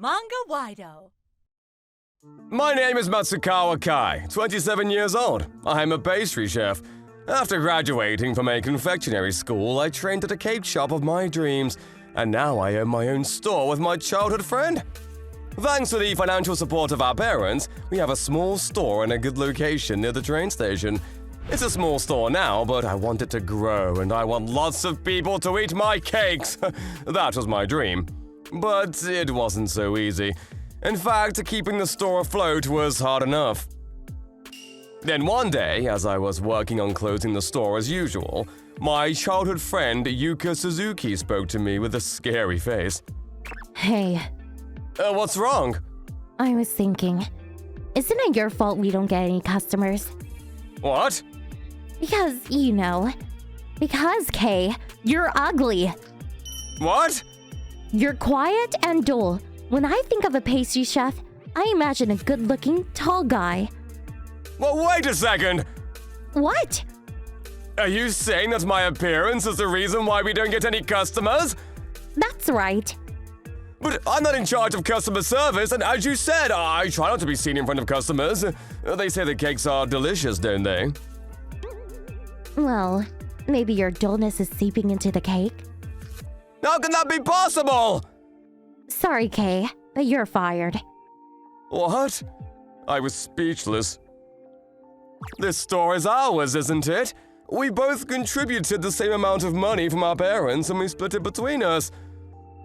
Manga-Waido. My name is Matsukawa Kai, 27 years old. I am a pastry chef. After graduating from a confectionery school, I trained at a cake shop of my dreams, and now I own my own store with my childhood friend. Thanks to the financial support of our parents, we have a small store in a good location near the train station. It's a small store now, but I want it to grow, and I want lots of people to eat my cakes. That was my dream. But it wasn't so easy. In fact, keeping the store afloat was hard enough. Then one day, as I was working on closing the store as usual, my childhood friend Yuka Suzuki spoke to me with a scary face. Hey. What's wrong? I was thinking, isn't it your fault we don't get any customers? What? Because, Because, Kay, you're ugly. What? You're quiet and dull. When I think of a pastry chef, I imagine a good-looking, tall guy. Well, wait a second! What? Are you saying that my appearance is the reason why we don't get any customers? That's right. But I'm not in charge of customer service, and as you said, I try not to be seen in front of customers. They say the cakes are delicious, don't they? Well, maybe your dullness is seeping into the cake. How can that be possible? Sorry, Kay, but you're fired. What? I was speechless. This store is ours, isn't it? We both contributed the same amount of money from our parents, and we split it between us.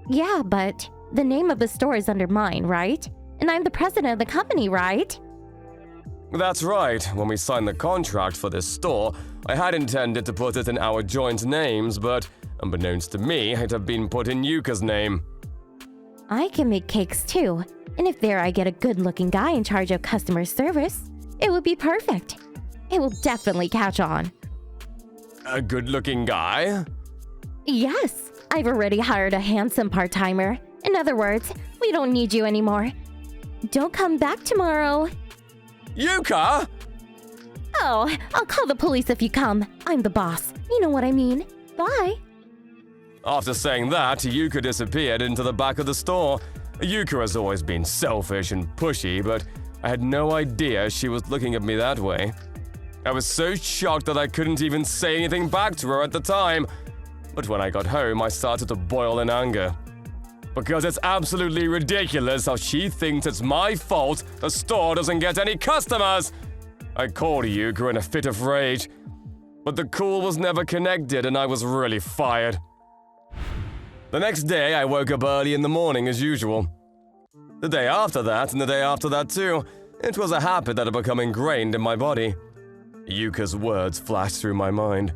Yeah, but the name of the store is under mine, right? And I'm the president of the company, right? That's right. When we signed the contract for this store, I had intended to put it in our joint names, but unbeknownst to me, it had been put in Yuka's name. I can make cakes too, and if there I get a good-looking guy in charge of customer service, it would be perfect. It will definitely catch on. A good-looking guy? Yes, I've already hired a handsome part-timer. In other words, we don't need you anymore. Don't come back tomorrow. Yuka! Oh, I'll call the police if you come. I'm the boss. You know what I mean. Bye. After saying that, Yuka disappeared into the back of the store. Yuka has always been selfish and pushy, but I had no idea she was looking at me that way. I was so shocked that I couldn't even say anything back to her at the time. But when I got home, I started to boil in anger. Because it's absolutely ridiculous how she thinks it's my fault the store doesn't get any customers. I called Yuka in a fit of rage. But the call was never connected and I was really fired. The next day, I woke up early in the morning as usual. The day after that, and the day after that too, it was a habit that had become ingrained in my body. Yuka's words flashed through my mind.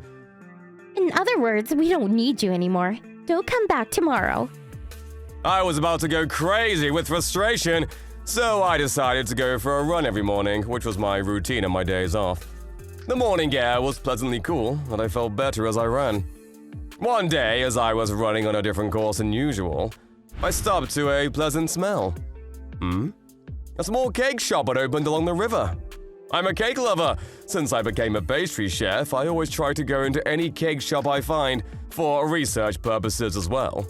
In other words, we don't need you anymore. Don't come back tomorrow. I was about to go crazy with frustration, so I decided to go for a run every morning, which was my routine on my days off. The morning air was pleasantly cool, and I felt better as I ran. One day, as I was running on a different course than usual, I stopped to a pleasant smell. A small cake shop had opened along the river. I'm a cake lover. Since I became a pastry chef, I always try to go into any cake shop I find, for research purposes as well.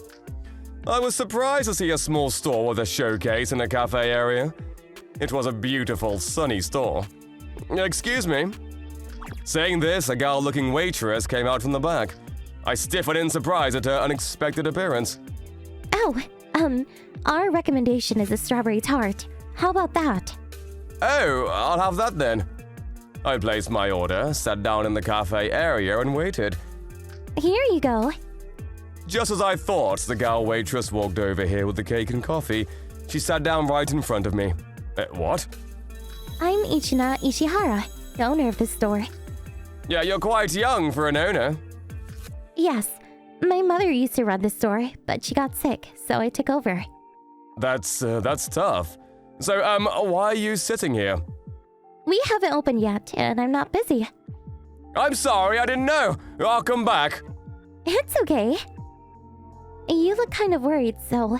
I was surprised to see a small store with a showcase in a cafe area. It was a beautiful, sunny store. Excuse me. Saying this, a gal-looking waitress came out from the back. I stiffened in surprise at her unexpected appearance. Oh, our recommendation is a strawberry tart. How about that? Oh, I'll have that then. I placed my order, sat down in the cafe area and waited. Here you go. Just as I thought, the gal waitress walked over here with the cake and coffee. She sat down right in front of me. What? I'm Ichina Ishihara, the owner of the store. Yeah, you're quite young for an owner. Yes, my mother used to run the store, but she got sick, so I took over. That's tough. So, why are you sitting here? We haven't opened yet, and I'm not busy. I'm sorry, I didn't know. I'll come back. It's okay. You look kind of worried, so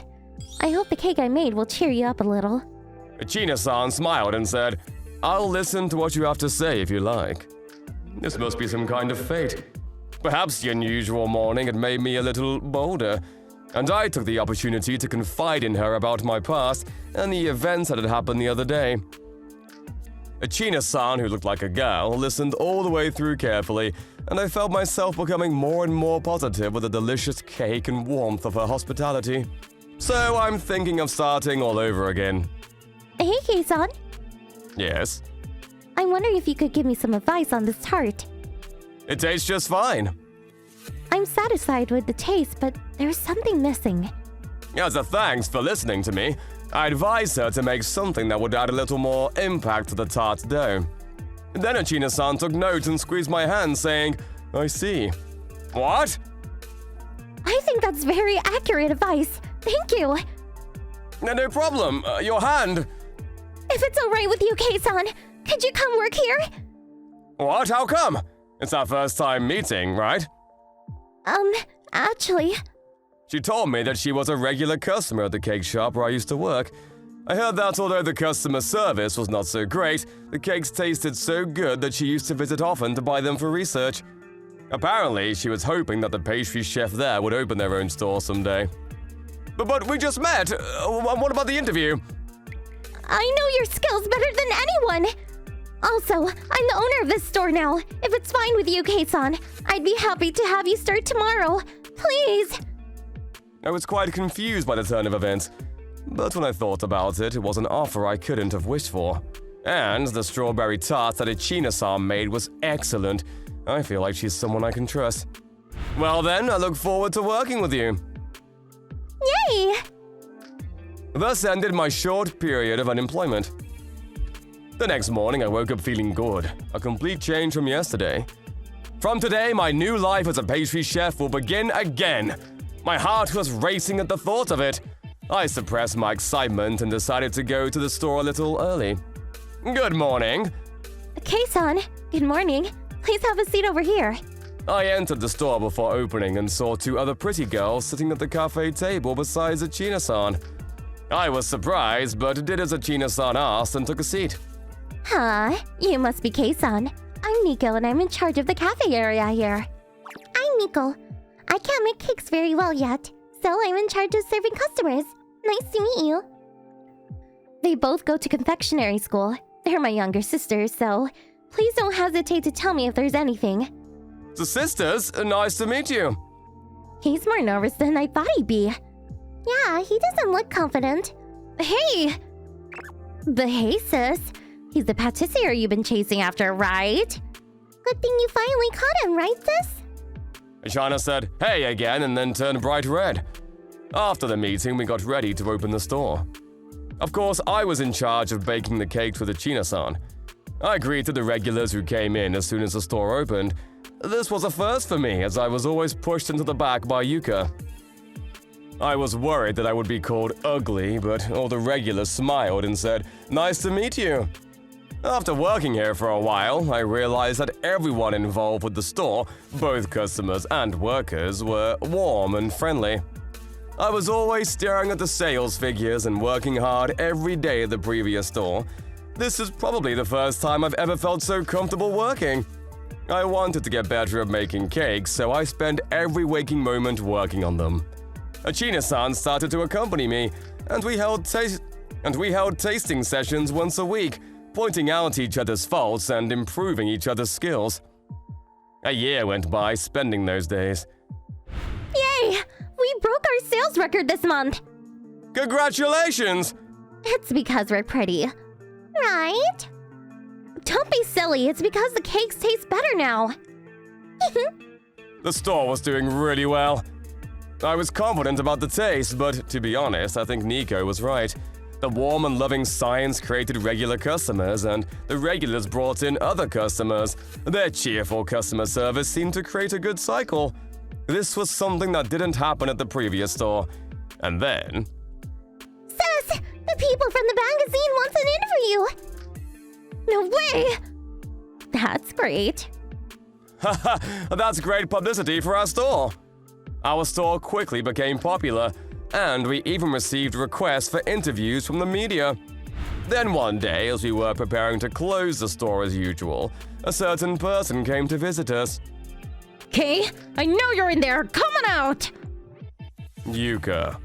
I hope the cake I made will cheer you up a little. China-san smiled and said, I'll listen to what you have to say if you like. This must be some kind of fate. Perhaps the unusual morning had made me a little bolder. and I took the opportunity to confide in her about my past and the events that had happened the other day. Achina-san, who looked like a girl, listened all the way through carefully, and I felt myself becoming more and more positive with the delicious cake and warmth of her hospitality. So I'm thinking of starting all over again. Hey, Kei-san. Yes? I'm wondering if you could give me some advice on this tart. It tastes just fine. I'm satisfied with the taste, but there's something missing. As a thanks for listening to me, I advised her to make something that would add a little more impact to the tart dough. Then Achina-san took note and squeezed my hand, saying, "I see." What? I think that's very accurate advice. Thank you. No problem. Your hand. If it's all right with you, Kei-san, could you come work here? What? How come? It's our first time meeting, right? Actually, She told me that she was a regular customer at the cake shop where I used to work. I heard that although the customer service was not so great, the cakes tasted so good that she used to visit often to buy them for research. Apparently, she was hoping that the pastry chef there would open their own store someday. But we just met. What about the interview? I know your skills better than anyone. Also, I'm the owner of this store now. If it's fine with you, Kei-san, I'd be happy to have you start tomorrow. Please. I was quite confused by the turn of events. But when I thought about it, it was an offer I couldn't have wished for. And the strawberry tart that Achina-san made was excellent. I feel like she's someone I can trust. Well then, I look forward to working with you. Yay! Thus ended my short period of unemployment. The next morning, I woke up feeling good, a complete change from yesterday. From today, my new life as a pastry chef will begin again. My heart was racing at the thought of it. I suppressed my excitement and decided to go to the store a little early. Good morning. Kei-san, good morning. Please have a seat over here. I entered the store before opening and saw two other pretty girls sitting at the cafe table besides Achina-san. I was surprised, but did as Achina-san asked and took a seat. Huh, you must be Kei-san. I'm Nico and I'm in charge of the cafe area here. I'm Nico. I can't make cakes very well yet, so I'm in charge of serving customers. Nice to meet you. They both go to confectionery school. They're my younger sisters, so please don't hesitate to tell me if there's anything. The sisters, nice to meet you. He's more nervous than I thought he'd be. Yeah, he doesn't look confident. Hey! But hey, sis. He's the patisserie you've been chasing after, right? Good thing you finally caught him, right, sis? Ashana said, "Hey," again and then turned bright red. After the meeting, we got ready to open the store. Of course, I was in charge of baking the cake for the Achina-san. I greeted the regulars who came in as soon as the store opened. This was a first for me, as I was always pushed into the back by Yuka. I was worried that I would be called ugly, but all the regulars smiled and said, "Nice to meet you." After working here for a while, I realized that everyone involved with the store, both customers and workers, were warm and friendly. I was always staring at the sales figures and working hard every day at the previous store. This is probably the first time I've ever felt so comfortable working. I wanted to get better at making cakes, so I spent every waking moment working on them. Achina-san started to accompany me, and we held tasting sessions once a week, pointing out each other's faults and improving each other's skills. A year went by spending those days. Yay! We broke our sales record this month! Congratulations! It's because we're pretty. Right? Don't be silly, it's because the cakes taste better now. The store was doing really well. I was confident about the taste, but to be honest, I think Nico was right. The warm and loving science created regular customers, and the regulars brought in other customers. Their cheerful customer service seemed to create a good cycle. This was something that didn't happen at the previous store. And then... Sis! The people from the magazine want an interview! No way! That's great. Haha, that's great publicity for our store. Our store quickly became popular, and we even received requests for interviews from the media. Then one day, as we were preparing to close the store as usual, a certain person came to visit us. Kay, I know you're in there. Come on out! Yuka.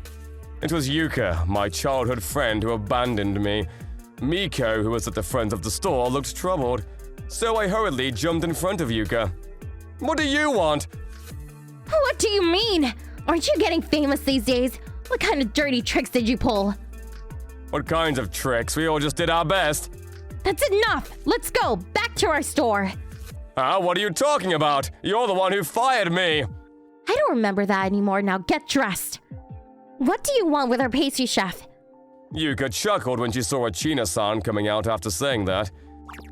It was Yuka, my childhood friend, who abandoned me. Miko, who was at the front of the store, looked troubled, so I hurriedly jumped in front of Yuka. What do you want? What do you mean? Aren't you getting famous these days? What kind of dirty tricks did you pull? What kinds of tricks? We all just did our best. That's enough! Let's go! Back to our store! What are you talking about? You're the one who fired me! I don't remember that anymore. Now get dressed! What do you want with our pastry chef? Yuka chuckled when she saw Achina-san coming out after saying that.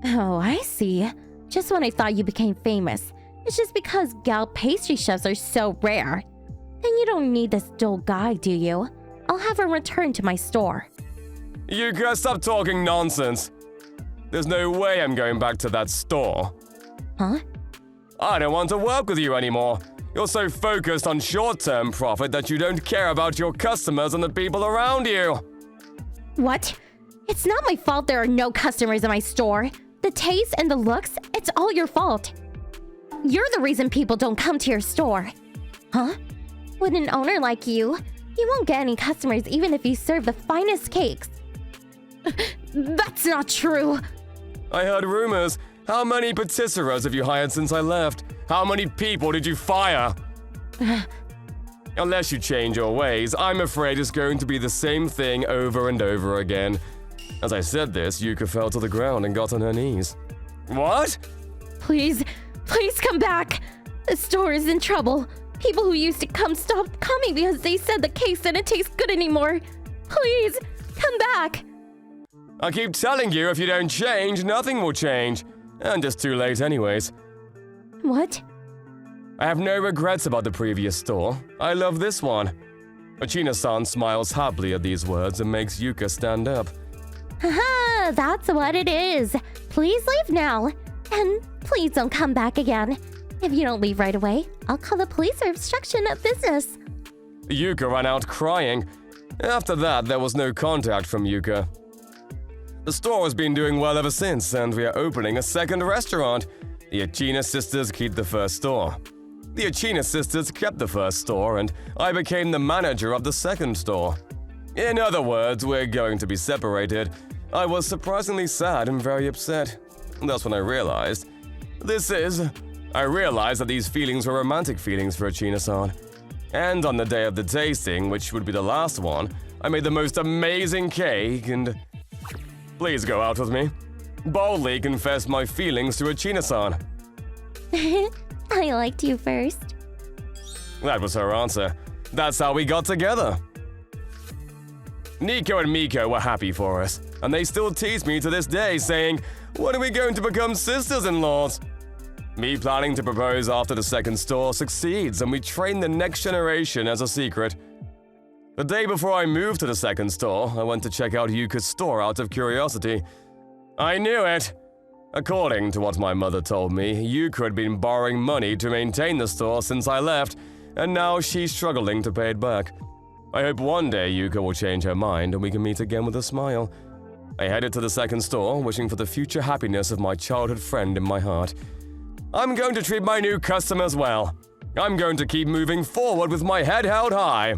Oh, I see. Just when I thought you became famous. It's just because gal pastry chefs are so rare. Then you don't need this dull guy, do you? I'll have him return to my store. Yuka, stop talking nonsense. There's no way I'm going back to that store. Huh? I don't want to work with you anymore. You're so focused on short-term profit that you don't care about your customers and the people around you. What? It's not my fault there are no customers in my store. The taste and the looks, it's all your fault. You're the reason people don't come to your store. Huh? With an owner like you won't get any customers even if you serve the finest cakes. That's not true. I heard rumors. How many patisseries have you hired since I left? How many people did you fire? Unless you change your ways, I'm afraid it's going to be the same thing over and over again. As I said this, Yuka fell to the ground and got on her knees. What? Please come back. The store is in trouble. People who used to come stopped coming because they said the cakes didn't taste good anymore. Please, come back. I keep telling you, if you don't change, nothing will change. And it's too late anyways. What? I have no regrets about the previous store. I love this one. Achina-san smiles happily at these words and makes Yuka stand up. Haha, that's what it is. Please leave now. And please don't come back again. If you don't leave right away, I'll call the police for obstruction of business. Yuka ran out crying. After that, there was no contact from Yuka. The store has been doing well ever since, and we are opening a second restaurant. The Achina sisters keep the first store. The Achina sisters kept the first store, and I became the manager of the second store. In other words, we're going to be separated. I was surprisingly sad and very upset. That's when I realized that these feelings were romantic feelings for Achina-san. And on the day of the tasting, which would be the last one, I made the most amazing cake and... Please go out with me. Boldly confess my feelings to Achina-san. I liked you first. That was her answer. That's how we got together. Nico and Miko were happy for us, and they still tease me to this day, saying, "When are we going to become sisters-in-laws?" Me planning to propose after the second store succeeds, and we train the next generation as a secret. The day before I moved to the second store, I went to check out Yuka's store out of curiosity. I knew it! According to what my mother told me, Yuka had been borrowing money to maintain the store since I left, and now she's struggling to pay it back. I hope one day Yuka will change her mind and we can meet again with a smile. I headed to the second store, wishing for the future happiness of my childhood friend in my heart. I'm going to treat my new customers well. I'm going to keep moving forward with my head held high.